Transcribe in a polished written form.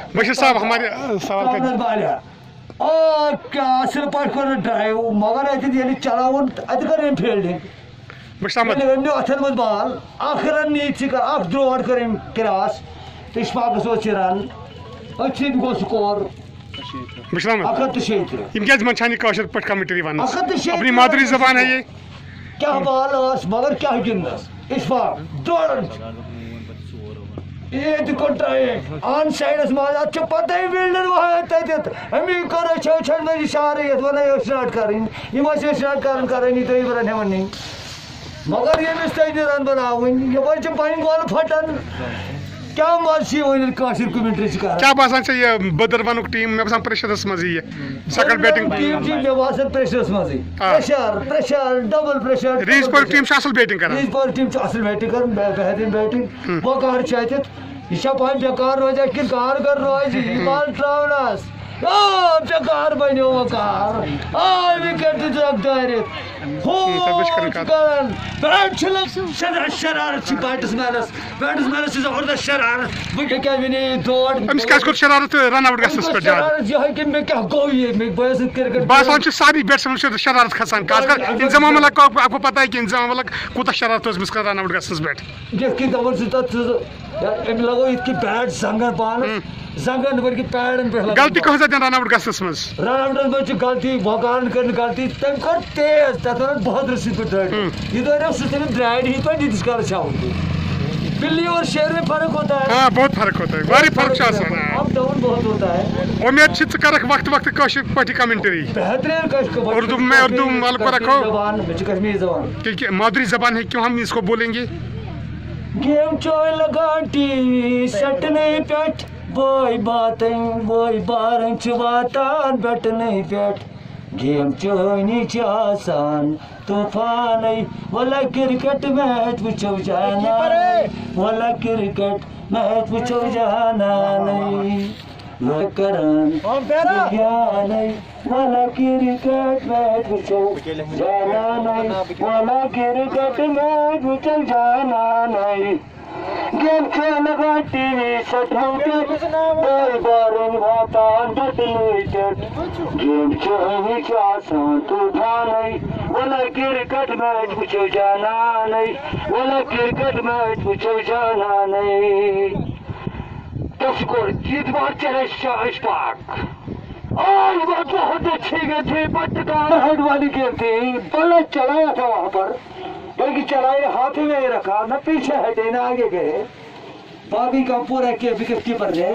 बशीर साहब हमारे सवाल क्या असल पाठ कर ड्राइव मगर ये चलावन कर फील्डिंग अथन मज बाल रन नीचे द्रोड़ कर क्रॉस इशफाक रन गो स्कोर कमेंट्री अपनी मादरी जबान है ये क्या बाल मगर क्या गिंदस इशफाक दौड़न ये ऑन साइडस मज पता बिल्डर अमी कर इशारे वन स्टार्ट कर स्टार्ट कर रन हेवन नहीं मगर यमिस रन बनावन ये पन गोल फटन क्या मजा काशिर कमेंट्री क्या बासान ये बदरवानुक टीम मे बासान प्रेशरस मज सेकंड बैटिंग टीम मे बासान प्रेशरस मज प्रेशर प्रेशर डबल प्रेशर रीजपुर टीम असल बैटिंग कर रीजपुर टीम असल बैटिंग कर बेहतरीन बैटिंग वकार यह पान बेकार रोज कि कारगर रोज बाल ट्रावनस बेकार बनो वकार विकेट दिख दारित बैट शरारत बैट्समैनस जबरदस्त शरारत क्या वन दौड़ शरारत रन आउट यह कि मे क्या गो ये क्रिकेट बासान सारी बैट्समैन शरारत खसान खासकर इंजमाम मलिक आपको पता है कि इंजमाम मलिक कूत शरारत रन आउट गस बैट लगो इतनी बैट जंगन पान जंगन बल्कि पैडन पे गलती कह रन आउट गस मज रन आउट मज गलती वकार कर गलती तम कर तेज तथ बहुत रसी पे ड्राइड ये दौर सह ड्राइड ही पे जिस कर बिल्ली और शेर में फर्क होता है हाँ बहुत फर्क होता है वारी फर्क अप डाउन बहुत होता है उम्मीद कर वक्त वक्त कशिर पाटी कमेंट्री बेहतरीन उर्दू में उर्दू वाल को रखो कश्मीरी जबान क्योंकि मादरी जबान है क्यों हम इसको बोलेंगे गेम चोय लगा टीवी सटने पेट बोई बातें बोई बारन चुवातान बैठने पेट गेम चोनी आसान तूफान वाला क्रिकेट मैच वुचो जाना वाला क्रिकेट मैच वुचो जाना नहीं करन वाला क्रिकेट मैच वुचो जाना नहीं वाला क्रिकेट मैच वुचो जाना नहीं गेम खेल लगा टीवी सटने बारन वातान बदलेटेड गेम चोही आसान तूफान वाला क्रिकेट मैच वुचो जाना नहीं वाला क्रिकेट मैच वुचो जाना नहीं स्कोर जीत बार चले इशफाक आज बात बहुत अच्छी गई थी पटकार हेड वाली गेम थी बल्ला चलाया था वहां पर बल्कि चलाए हाथ में रखा न पीछे हटे न आगे गए बाकी का पूरा के विकेट कीपर ने